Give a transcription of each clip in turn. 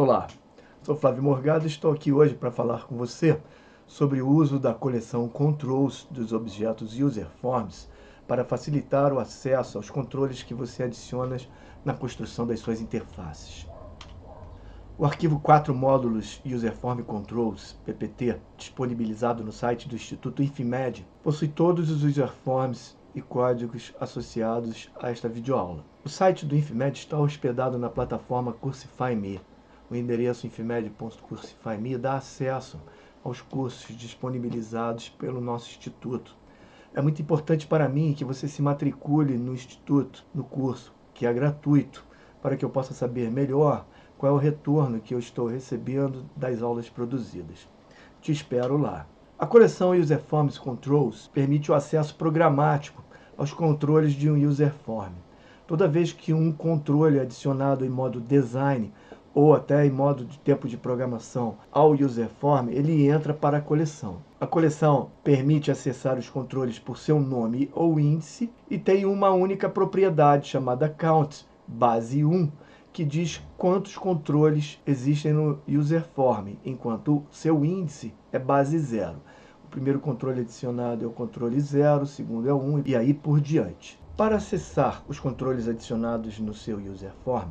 Olá, sou Flávio Morgado e estou aqui hoje para falar com você sobre o uso da coleção Controls dos objetos UserForms para facilitar o acesso aos controles que você adiciona na construção das suas interfaces. O arquivo 4 módulos UserForm Controls, PPT, disponibilizado no site do Instituto Infimed, possui todos os UserForms e códigos associados a esta videoaula. O site do Infimed está hospedado na plataforma Cursify.me. O endereço infimed.cursify.me dá acesso aos cursos disponibilizados pelo nosso instituto. É muito importante para mim que você se matricule no instituto, no curso, que é gratuito, para que eu possa saber melhor qual é o retorno que eu estou recebendo das aulas produzidas. Te espero lá. A coleção UserForms Controls permite o acesso programático aos controles de um UserForm. Toda vez que um controle é adicionado em modo design ou até em modo de tempo de programação ao UserForm, ele entra para a coleção. A coleção permite acessar os controles por seu nome ou índice e tem uma única propriedade chamada count, base 1, que diz quantos controles existem no UserForm, enquanto o seu índice é base 0. O primeiro controle adicionado é o controle 0, o segundo é o 1 e aí por diante. Para acessar os controles adicionados no seu UserForm,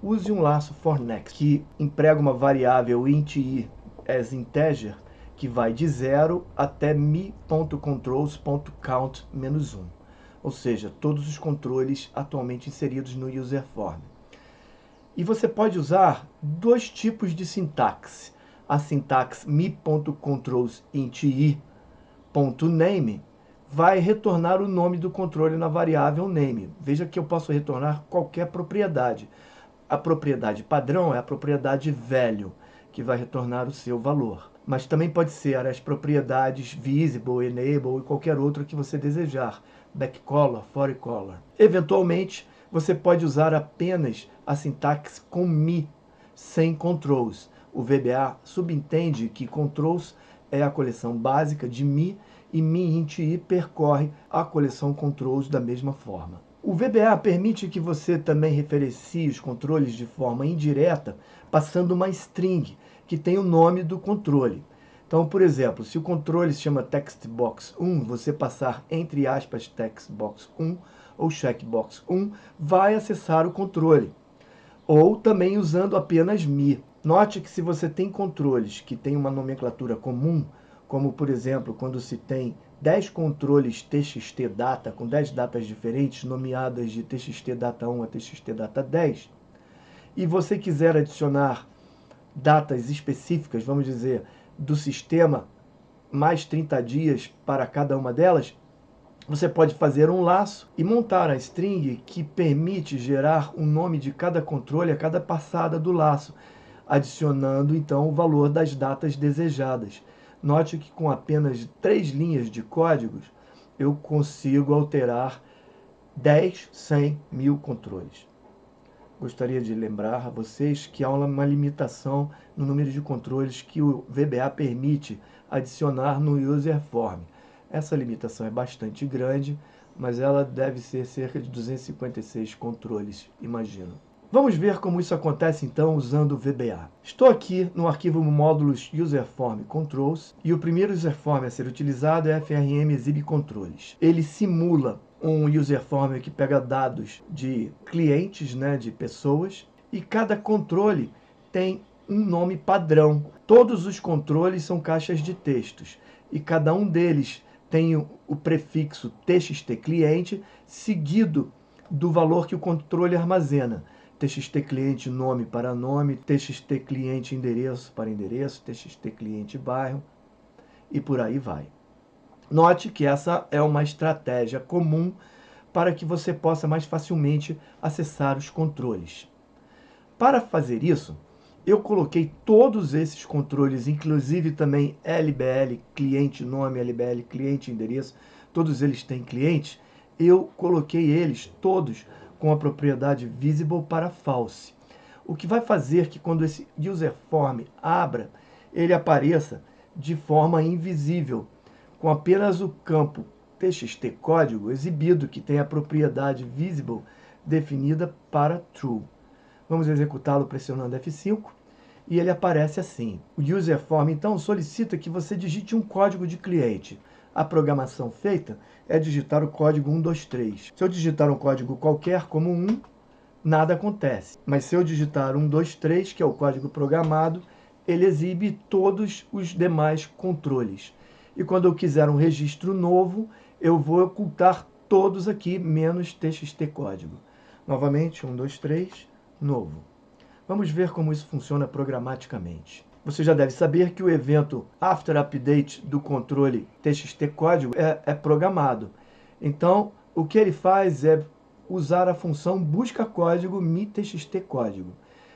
use um laço forNext, que emprega uma variável int as integer, que vai de 0 até me.controls.count-1, ou seja, todos os controles atualmente inseridos no UserForm. E você pode usar dois tipos de sintaxe. A sintaxe me.controlsInt.name vai retornar o nome do controle na variável name. Veja que eu posso retornar qualquer propriedade. A propriedade padrão é a propriedade value, que vai retornar o seu valor. Mas também pode ser as propriedades visible, enable e qualquer outra que você desejar. Backcolor, forecolor. Eventualmente, você pode usar apenas a sintaxe com me, sem controls. O VBA subentende que controls é a coleção básica de me e me.int percorre a coleção controls da mesma forma. O VBA permite que você também referencie os controles de forma indireta, passando uma string, que tem o nome do controle. Então, por exemplo, se o controle se chama textbox1, você passar entre aspas textbox1 ou checkbox1, vai acessar o controle. Ou também usando apenas me. Note que se você tem controles que têm uma nomenclatura comum, como por exemplo, quando se tem 10 controles TXT data, com 10 datas diferentes, nomeadas de TXT data 1 a TXT data 10, e você quiser adicionar datas específicas, vamos dizer, do sistema, mais 30 dias para cada uma delas, você pode fazer um laço e montar a string que permite gerar o nome de cada controle a cada passada do laço, adicionando então o valor das datas desejadas. Note que com apenas 3 linhas de códigos, eu consigo alterar 10, 100, 1000 controles. Gostaria de lembrar a vocês que há uma limitação no número de controles que o VBA permite adicionar no UserForm. Essa limitação é bastante grande, mas ela deve ser cerca de 256 controles, imagino. Vamos ver como isso acontece então usando o VBA. Estou aqui no arquivo módulos UserForm Controls e o primeiro UserForm a ser utilizado é FRM Exhibit Controles. Ele simula um UserForm que pega dados de clientes, de pessoas, e cada controle tem um nome padrão. Todos os controles são caixas de textos e cada um deles tem o prefixo txt cliente seguido do valor que o controle armazena. TXT cliente nome para nome, TXT cliente endereço para endereço, TXT cliente bairro e por aí vai. Note que essa é uma estratégia comum para que você possa mais facilmente acessar os controles. Para fazer isso, eu coloquei todos esses controles, inclusive também LBL cliente nome, LBL cliente endereço, todos eles têm cliente, eu coloquei eles todos com a propriedade visible para false. O que vai fazer que quando esse UserForm abra, ele apareça de forma invisível, com apenas o campo txt código exibido, que tem a propriedade visible definida para true. Vamos executá-lo pressionando F5 e ele aparece assim. O user form, então, solicita que você digite um código de cliente. A programação feita é digitar o código 123. Se eu digitar um código qualquer, como 1, nada acontece. Mas se eu digitar 123, que é o código programado, ele exibe todos os demais controles. E quando eu quiser um registro novo, eu vou ocultar todos aqui, menos txt código. Novamente, 123, novo. Vamos ver como isso funciona programaticamente. Você já deve saber que o evento after update do controle txt código é programado. Então, o que ele faz é usar a função busca código me_txt código.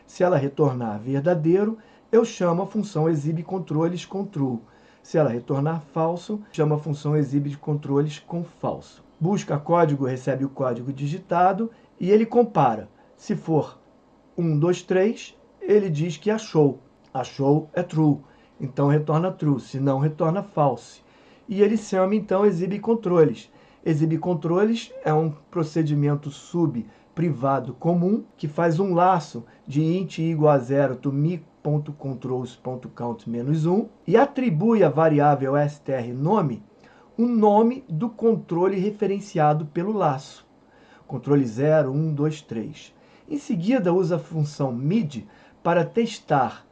Se ela retornar verdadeiro, eu chamo a função exibe controles com true. Se ela retornar falso, chamo a função exibe controles com falso. Busca código recebe o código digitado e ele compara. Se for 1, 2, 3, ele diz que achou. Achou é true, então retorna true, se não retorna false. E ele chama então exibe controles. Exibe controles é um procedimento sub-privado comum que faz um laço de int igual a 0 to me.controls.count-1 e atribui à variável str nome o nome do controle referenciado pelo laço. Controle 0, 1, 2, 3. Em seguida, usa a função mid para testar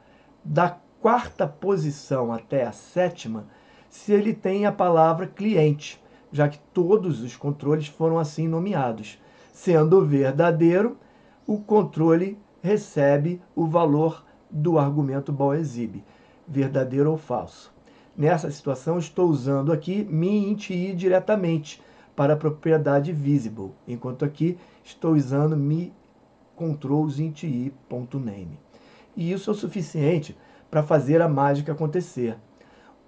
da quarta posição até a sétima se ele tem a palavra cliente, já que todos os controles foram assim nomeados. Sendo verdadeiro, o controle recebe o valor do argumento bool_exib, verdadeiro ou falso. Nessa situação, estou usando aqui me_int_i diretamente para a propriedade visible, enquanto aqui estou usando me_controls_int_i.name. E isso é o suficiente para fazer a mágica acontecer.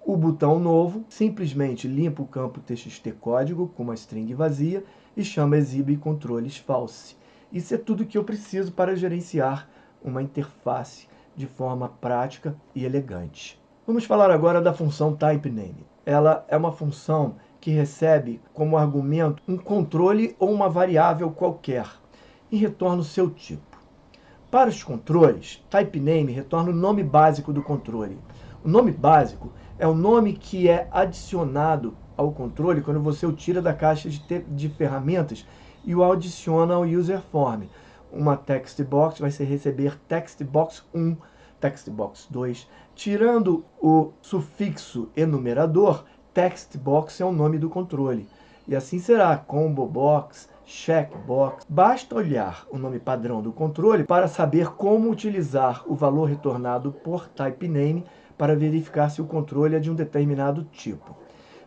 O botão novo simplesmente limpa o campo txt código com uma string vazia e chama exibe controles false. Isso é tudo que eu preciso para gerenciar uma interface de forma prática e elegante. Vamos falar agora da função typeName. Ela é uma função que recebe como argumento um controle ou uma variável qualquer e retorna o seu tipo. Para os controles, typeName retorna o nome básico do controle. O nome básico é o nome que é adicionado ao controle quando você o tira da caixa de ferramentas e o adiciona ao user form. Uma text box vai receber textbox 1, textbox 2. Tirando o sufixo enumerador, textbox é o nome do controle. E assim será combo box, checkbox. Basta olhar o nome padrão do controle para saber como utilizar o valor retornado por typeName para verificar se o controle é de um determinado tipo.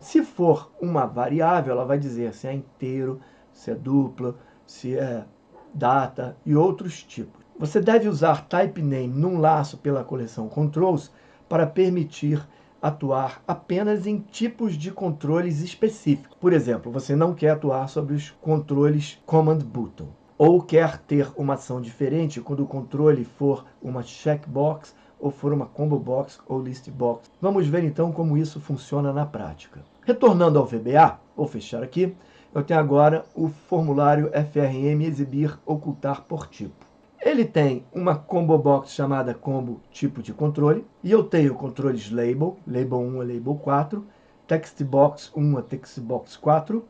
Se for uma variável, ela vai dizer se é inteiro, se é dupla, se é data e outros tipos. Você deve usar typeName num laço pela coleção controls para permitir atuar apenas em tipos de controles específicos. Por exemplo, você não quer atuar sobre os controles command button, ou quer ter uma ação diferente quando o controle for uma checkbox, ou for uma combo box ou list box. Vamos ver então como isso funciona na prática. Retornando ao VBA, vou fechar aqui, eu tenho agora o formulário FRM exibir ocultar por tipo. Ele tem uma combo box chamada combo tipo de controle, e eu tenho controles label, label 1 a label 4, textbox 1 a textbox 4,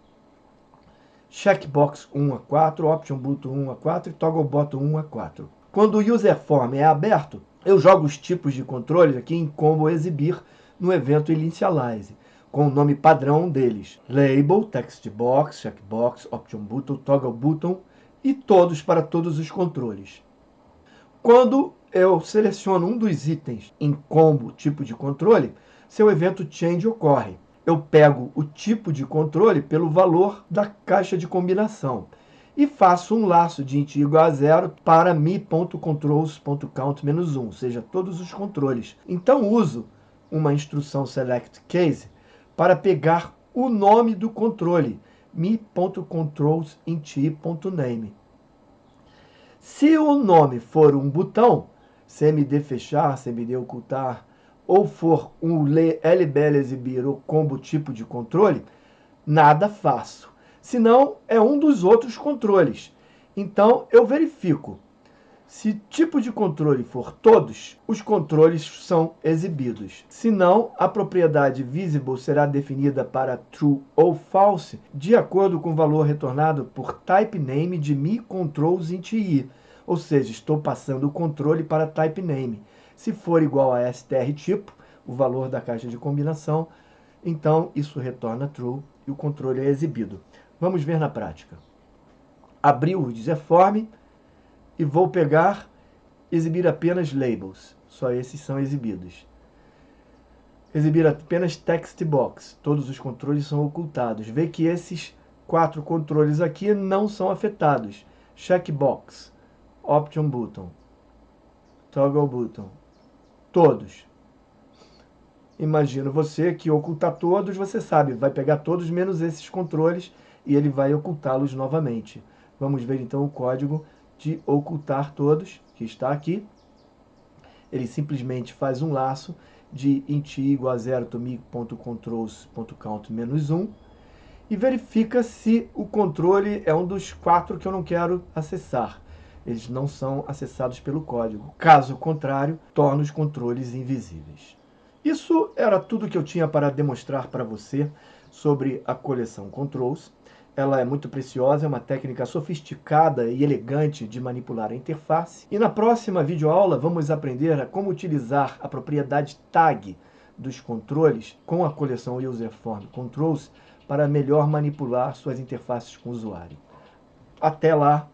checkbox 1 a 4, option button 1 a 4 e toggle button 1 a 4. Quando o user form é aberto, eu jogo os tipos de controles aqui em combo exibir no evento initialize, com o nome padrão deles: label, textbox, checkbox, option button, toggle button e todos para todos os controles. Quando eu seleciono um dos itens em combo tipo de controle, seu evento change ocorre. Eu pego o tipo de controle pelo valor da caixa de combinação e faço um laço de int igual a 0 para me.controls.count-1, ou seja, todos os controles. Então uso uma instrução select case para pegar o nome do controle, me.controls_int_i.name. Se o nome for um botão, cmd fechar, cmd ocultar, ou for um lbl exibir ou combo tipo de controle, nada faço. Senão, é um dos outros controles. Então, eu verifico. Se tipo de controle for todos, os controles são exibidos. Se não, a propriedade visible será definida para true ou false, de acordo com o valor retornado por typeName de me_controls_int_i, ou seja, estou passando o controle para typeName. Se for igual a str_tipo, o valor da caixa de combinação, então isso retorna true e o controle é exibido. Vamos ver na prática. Abri o userform e vou pegar, exibir apenas labels, só esses são exibidos. Exibir apenas text box, todos os controles são ocultados. Vê que esses 4 controles aqui não são afetados. Checkbox, option button, toggle button, todos. Imagino você que ocultar todos, você sabe, vai pegar todos menos esses controles e ele vai ocultá-los novamente. Vamos ver então o código de ocultar todos, que está aqui. Ele simplesmente faz um laço de int i igual a 0 to me.controls.count-1 e verifica se o controle é um dos 4 que eu não quero acessar. Eles não são acessados pelo código. Caso contrário, torna os controles invisíveis. Isso era tudo que eu tinha para demonstrar para você sobre a coleção Controls. Ela é muito preciosa, é uma técnica sofisticada e elegante de manipular a interface. E na próxima videoaula vamos aprender a como utilizar a propriedade tag dos controles com a coleção Userform Controls para melhor manipular suas interfaces com o usuário. Até lá!